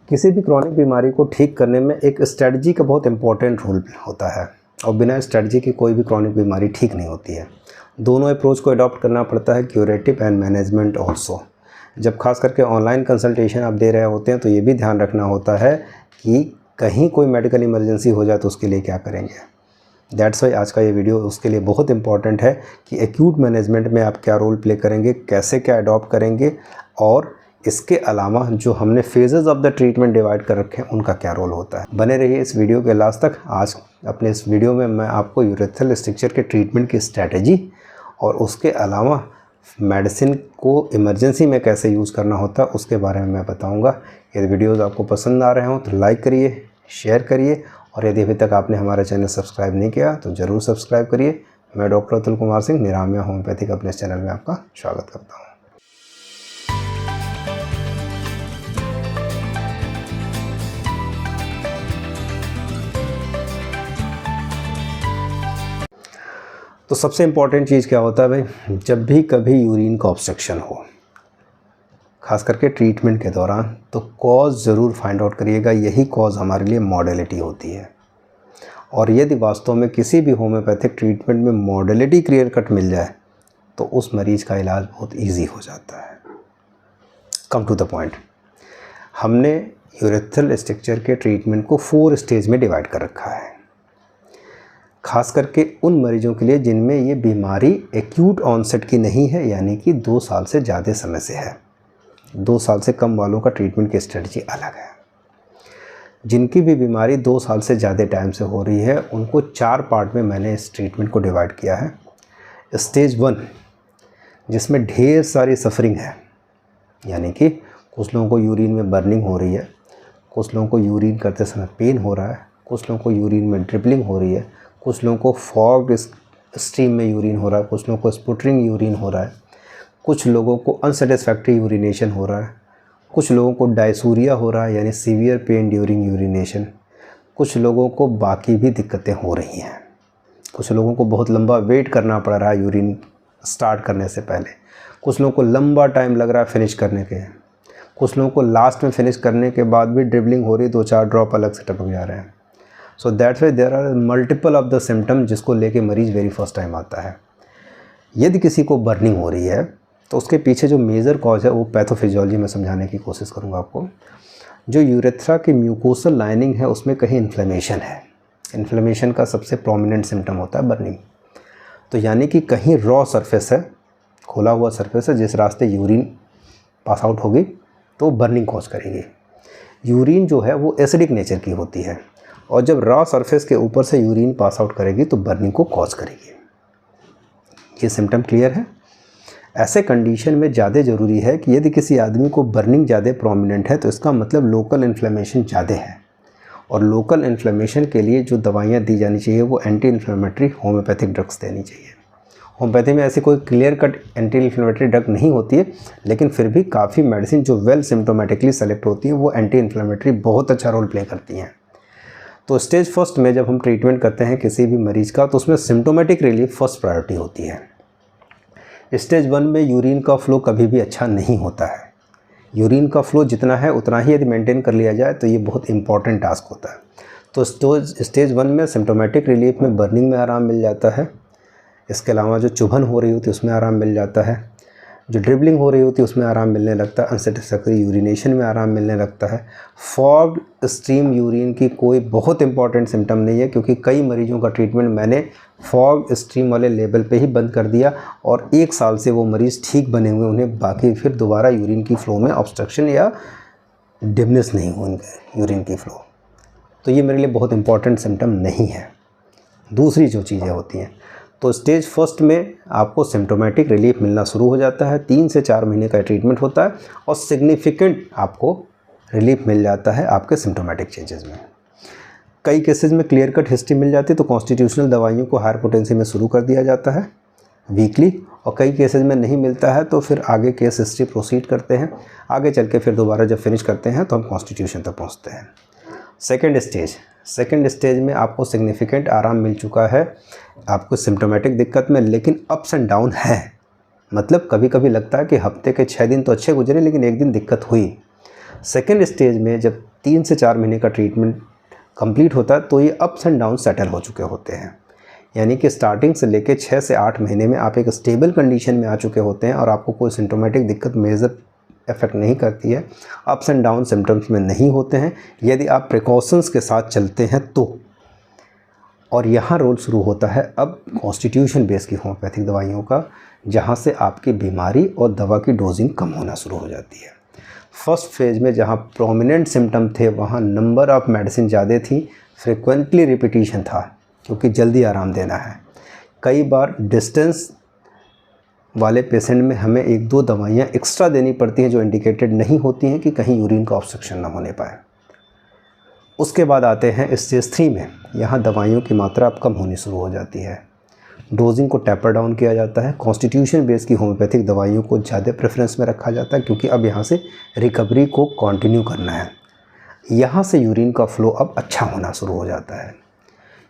किसी भी क्रॉनिक बीमारी को ठीक करने में एक स्ट्रेटजी का बहुत इंपॉर्टेंट रोल होता है और बिना स्ट्रेटजी की कोई भी क्रॉनिक बीमारी ठीक नहीं होती है। दोनों अप्रोच को अडॉप्ट करना पड़ता है, क्यूरेटिव एंड मैनेजमेंट ऑल्सो। जब खास करके ऑनलाइन कंसल्टेशन आप दे रहे होते हैं तो ये भी ध्यान रखना होता है कि कहीं कोई मेडिकल इमरजेंसी हो जाए तो उसके लिए क्या करेंगे। दैट्स वाई आज का ये वीडियो उसके लिए बहुत इंपॉर्टेंट है कि एक्यूट मैनेजमेंट में आप क्या रोल प्ले करेंगे, कैसे क्या अडॉप्ट करेंगे और इसके अलावा जो हमने phases of the treatment divide कर रखे हैं उनका क्या रोल होता है। बने रहिए इस वीडियो के लास्ट तक। आज अपने इस वीडियो में मैं आपको यूरेथ्रल स्ट्रक्चर के ट्रीटमेंट की स्ट्रैटेजी और उसके अलावा मेडिसिन को इमरजेंसी में कैसे यूज़ करना होता है उसके बारे में मैं बताऊंगा। यदि वीडियोज़ आपको पसंद आ रहे हों तो लाइक करिए, शेयर करिए और यदि अभी तक आपने हमारा चैनल सब्सक्राइब नहीं किया तो ज़रूर सब्सक्राइब करिए। मैं डॉक्टर अतुल कुमार सिंह निरामया होम्योपैथिक अपने चैनल में आपका स्वागत करता हूँ। तो सबसे इम्पॉर्टेंट चीज़ क्या होता है भाई, जब भी कभी यूरिन का ऑब्स्ट्रक्शन हो, खास करके ट्रीटमेंट के दौरान, तो कॉज ज़रूर फाइंड आउट करिएगा। यही कॉज हमारे लिए मॉडलिटी होती है और यदि वास्तव में किसी भी होम्योपैथिक ट्रीटमेंट में मॉडलिटी क्लियर कट मिल जाए तो उस मरीज़ का इलाज बहुत ईजी हो जाता है। कम टू द पॉइंट, हमने यूरेथ्रल स्ट्रक्चर के ट्रीटमेंट को 4 स्टेज में डिवाइड कर रखा है, खास करके उन मरीजों के लिए जिनमें ये बीमारी एक्यूट ऑनसेट की नहीं है, यानी कि 2 साल से ज़्यादा समय से है। 2 साल से कम वालों का ट्रीटमेंट की स्ट्रेटजी अलग है। जिनकी भी बीमारी 2 साल से ज़्यादा टाइम से हो रही है उनको 4 पार्ट में मैंने इस ट्रीटमेंट को डिवाइड किया है। स्टेज 1 जिसमें ढेर सारी सफरिंग है, यानी कि कुछ लोगों को यूरिन में बर्निंग हो रही है, कुछ लोगों को यूरिन करते समय पेन हो रहा है, कुछ लोगों को यूरिन में ड्रिबलिंग हो रही है, कुछ लोगों को फॉग स्ट्रीम में यूरिन हो रहा है, कुछ लोगों को स्पुटरिंग यूरिन हो रहा है, कुछ लोगों को अनसेटिस्फैक्ट्री यूरिनेशन हो रहा है, कुछ लोगों को डायसूरिया हो रहा है यानी सीवियर पेन ड्यूरिंग यूरिनेशन, कुछ लोगों को बाकी भी दिक्कतें हो रही हैं, कुछ लोगों को बहुत लंबा वेट करना पड़ रहा है यूरिन स्टार्ट करने से पहले, कुछ लोगों को लंबा टाइम लग रहा है फिनिश करने के, कुछ लोगों को लास्ट में फिनिश करने के बाद भी ड्रिबलिंग हो रही है, 2-4 ड्रॉप अलग से टपक जा रहे हैं। So that's why there are multiple of the symptom जिसको लेके मरीज़ वेरी फर्स्ट टाइम आता है। यदि किसी को बर्निंग हो रही है तो उसके पीछे जो मेजर कॉज है वो पैथोफिजियोलॉजी में समझाने की कोशिश करूँगा आपको। जो यूरेथ्रा की म्यूकोसल लाइनिंग है उसमें कहीं इन्फ्लेमेशन है। इन्फ्लेमेशन का सबसे प्रोमिनेंट सिम्टम होता है बर्निंग। तो यानी कि कहीं रॉ सरफेस है, खोला हुआ सरफेस है, जिस रास्ते यूरिन पास आउट होगी तो बर्निंग कॉज करेगी। यूरिन जो है वो एसिडिक नेचर की होती है और जब रॉ सरफेस के ऊपर से यूरिन पास आउट करेगी तो बर्निंग को कॉज करेगी। ये सिम्टम क्लियर है। ऐसे कंडीशन में ज़्यादा ज़रूरी है कि यदि किसी आदमी को बर्निंग ज़्यादा प्रोमिनेंट है तो इसका मतलब लोकल इन्फ्लेमेशन ज़्यादा है और लोकल इन्फ्लेमेशन के लिए जो दवाइयाँ दी जानी चाहिए वो एंटी इन्फ्लेमेटरी होम्योपैथिक ड्रग्स देनी चाहिए। होम्योपैथी में ऐसी कोई clear cut anti inflammatory drug नहीं होती है, लेकिन फिर भी काफ़ी मेडिसिन जो वेल सिम्टोमेटिकली सेलेक्ट होती हैं वो एंटी इन्फ्लेमेटरी बहुत अच्छा रोल प्ले करती हैं। तो स्टेज फर्स्ट में जब हम ट्रीटमेंट करते हैं किसी भी मरीज़ का तो उसमें सिम्टोमेटिक रिलीफ फर्स्ट प्रायोरिटी होती है। स्टेज 1 में यूरिन का फ़्लो कभी भी अच्छा नहीं होता है। यूरिन का फ़्लो जितना है उतना ही यदि मेंटेन कर लिया जाए तो ये बहुत इंपॉर्टेंट टास्क होता है। तो स्टेज 1 में सिम्टोमेटिक रिलीफ में बर्निंग में आराम मिल जाता है। इसके अलावा जो चुभन हो रही होती है उसमें आराम मिल जाता है, जो ड्रिबलिंग हो रही होती है उसमें आराम मिलने लगता है, अनसेटिस्फैक्टरी यूरिनेशन में आराम मिलने लगता है। फॉग स्ट्रीम यूरिन की कोई बहुत इंपॉर्टेंट सिम्टम नहीं है, क्योंकि कई मरीजों का ट्रीटमेंट मैंने फॉग स्ट्रीम वाले लेवल पे ही बंद कर दिया और 1 साल से वो मरीज़ ठीक बने हुए, उन्हें बाकी फिर दोबारा यूरिन की फ़्लो में ऑब्स्ट्रक्शन या डिमनेस नहीं होंगे यूरिन की फ़्लो। तो ये मेरे लिए बहुत इंपॉर्टेंट सिम्टम नहीं है। दूसरी जो चीज़ें होती हैं, तो स्टेज फर्स्ट में आपको सिम्टोमेटिक रिलीफ मिलना शुरू हो जाता है। 3 से 4 महीने का ट्रीटमेंट होता है और सिग्निफिकेंट आपको रिलीफ मिल जाता है आपके सिम्टोमेटिक चेंजेस में। कई केसेस में क्लियर कट हिस्ट्री मिल जाती है तो कॉन्स्टिट्यूशनल दवाइयों को हायर पोटेंसी में शुरू कर दिया जाता है वीकली, और कई केसेस में नहीं मिलता है तो फिर आगे केस हिस्ट्री प्रोसीड करते हैं। आगे चल के फिर दोबारा जब फिनिश करते हैं तो हम कॉन्स्टिट्यूशन तक पहुँचते हैं। सेकेंड स्टेज में आपको सिग्निफिकेंट आराम मिल चुका है आपको सिम्टोमेटिक दिक्कत में, लेकिन अप्स एंड डाउन है। मतलब कभी कभी लगता है कि हफ्ते के 6 दिन तो अच्छे गुजरे लेकिन एक दिन दिक्कत हुई। सेकेंड स्टेज में जब 3 से 4 महीने का ट्रीटमेंट कंप्लीट होता है तो ये अप्स एंड डाउन सेटल हो चुके होते हैं। यानी कि स्टार्टिंग से लेके 6 से 8 महीने में आप एक स्टेबल कंडीशन में आ चुके होते हैं और आपको कोई सिम्टोमेटिक दिक्कत मेजर इफेक्ट नहीं करती है, अप्स एंड डाउन सिम्टम्स में नहीं होते हैं यदि आप प्रिकॉशंस के साथ चलते हैं तो। और यहाँ रोल शुरू होता है अब कॉन्स्टिट्यूशन बेस की होम्योपैथिक दवाइयों का, जहाँ से आपकी बीमारी और दवा की डोजिंग कम होना शुरू हो जाती है। फर्स्ट फेज में जहाँ प्रोमिनेंट सिम्टम थे वहाँ नंबर ऑफ़ मेडिसिन ज़्यादा थी, फ्रिक्वेंटली रिपीटिशन था क्योंकि जल्दी आराम देना है। कई बार डिस्टेंस वाले पेशेंट में हमें 1-2 दवाइयाँ एक्स्ट्रा देनी पड़ती हैं जो इंडिकेटेड नहीं होती हैं कि कहीं यूरिन का ऑब्स्ट्रक्शन ना होने पाए। उसके बाद आते हैं स्टेज 3 में, यहाँ दवाइयों की मात्रा अब कम होनी शुरू हो जाती है, डोजिंग को टैपर डाउन किया जाता है, कॉन्स्टिट्यूशन बेस की होम्योपैथिक दवाइयों को ज़्यादा प्रेफरेंस में रखा जाता है क्योंकि अब यहाँ से रिकवरी को कंटिन्यू करना है। यहाँ से यूरिन का फ्लो अब अच्छा होना शुरू हो जाता है,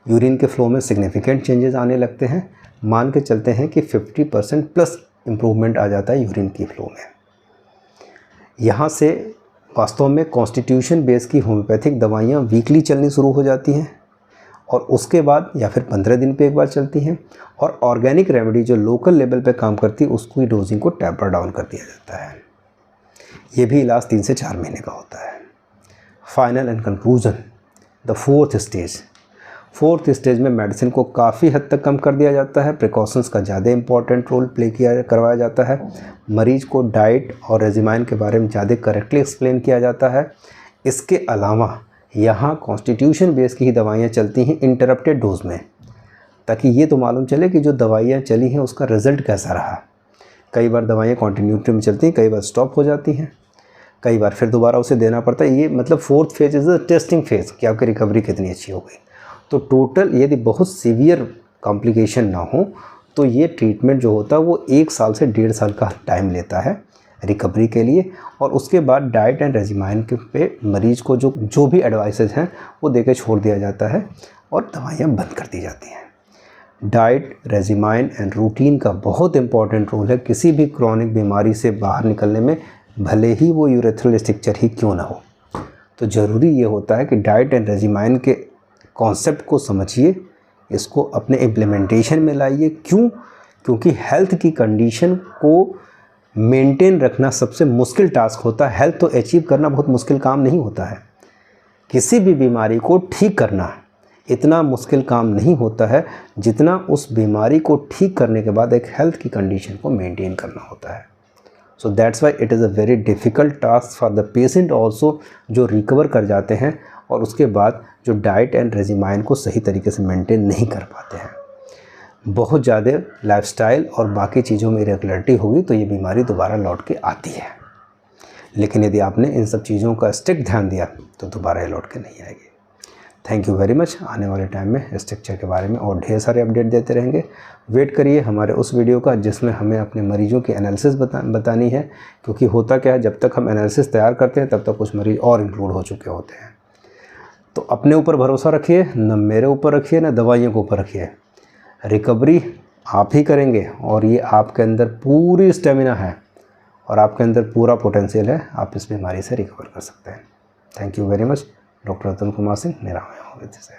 यूरिन के फ्लो में सिग्निफिकेंट चेंजेस आने लगते हैं, मान के चलते हैं कि 50% प्लस इम्प्रूवमेंट आ जाता है यूरिन की फ्लो में। यहाँ से वास्तव में कॉन्स्टिट्यूशन बेस की होम्योपैथिक दवाइयाँ वीकली चलनी शुरू हो जाती हैं और उसके बाद या फिर 15 दिन पे एक बार चलती हैं, और ऑर्गेनिक रेमेडी जो लोकल लेवल पे काम करती है उसकी डोजिंग को टैपर डाउन कर दिया जाता है। ये भी इलाज 3 से 4 महीने का होता है। Final and conclusion, the fourth stage में मेडिसिन को काफ़ी हद तक कम कर दिया जाता है, प्रिकॉशंस का ज़्यादा इंपॉर्टेंट रोल प्ले करवाया जाता है, मरीज को डाइट और रेजिमाइन के बारे में ज़्यादा करेक्टली एक्सप्लेन किया जाता है। इसके अलावा यहाँ कॉन्स्टिट्यूशन बेस की ही दवाइयाँ चलती हैं इंटरप्टेड डोज में, ताकि ये तो मालूम चले कि जो दवाइयाँ चली हैं उसका रिज़ल्ट कैसा रहा। कई बार दवाइयाँ कॉन्टिन्यूटी में चलती हैं, कई बार स्टॉप हो जाती हैं, कई बार फिर दोबारा उसे देना पड़ता है। ये मतलब fourth phase is the testing phase कि आपकी रिकवरी कितनी अच्छी हो गई। तो टोटल यदि बहुत सीवियर कॉम्प्लिकेशन ना हो तो ये ट्रीटमेंट जो होता है वो 1 साल से 1.5 साल का टाइम लेता है रिकवरी के लिए, और उसके बाद डाइट एंड रेजिमाइन के पे मरीज को जो भी एडवाइसेज हैं वो देकर छोड़ दिया जाता है और दवाइयाँ बंद कर दी जाती हैं। डाइट, रेजिमाइन एंड रूटीन का बहुत इंपॉर्टेंट रोल है किसी भी क्रॉनिक बीमारी से बाहर निकलने में, भले ही वो यूरेथ्रल स्ट्रक्चर ही क्यों ना हो। तो ज़रूरी ये होता है कि डाइट एंड रेजिमाइन के कॉन्सेप्ट को समझिए, इसको अपने इम्प्लीमेंटेशन में लाइए। क्यों? क्योंकि हेल्थ की कंडीशन को मेंटेन रखना सबसे मुश्किल टास्क होता है। हेल्थ तो अचीव करना बहुत मुश्किल काम नहीं होता है, किसी भी बीमारी को ठीक करना इतना मुश्किल काम नहीं होता है जितना उस बीमारी को ठीक करने के बाद एक हेल्थ की कंडीशन को मेंटेन करना होता है। सो that's why it is a very difficult task for the patient also, जो रिकवर कर जाते हैं और उसके बाद जो डाइट एंड रेजिमाइन को सही तरीके से मेंटेन नहीं कर पाते हैं। बहुत ज़्यादा लाइफस्टाइल और बाकी चीज़ों में इरेगुलरिटी होगी तो ये बीमारी दोबारा लौट के आती है, लेकिन यदि आपने इन सब चीज़ों का स्ट्रिक्ट ध्यान दिया तो दोबारा ये लौट के नहीं आएगी। Thank you very much. आने वाले टाइम में स्ट्रक्चर के बारे में और ढेर सारे अपडेट देते रहेंगे। वेट करिए हमारे उस वीडियो का जिसमें हमें अपने मरीजों की एनालिसिस बतानी है, क्योंकि होता क्या है, जब तक हम एनालिसिस तैयार करते हैं तब तक कुछ मरीज और इंक्लूड हो चुके होते हैं। तो अपने ऊपर भरोसा रखिए, न मेरे ऊपर रखिए न दवाइयों के ऊपर रखिए। रिकवरी आप ही करेंगे और ये आपके अंदर पूरी स्टेमिना है और आपके अंदर पूरा पोटेंशियल है, आप इस बीमारी से रिकवर कर सकते हैं। Thank you very much. Doctor Atul Kumar Singh, निरामय होमियोपैथी से।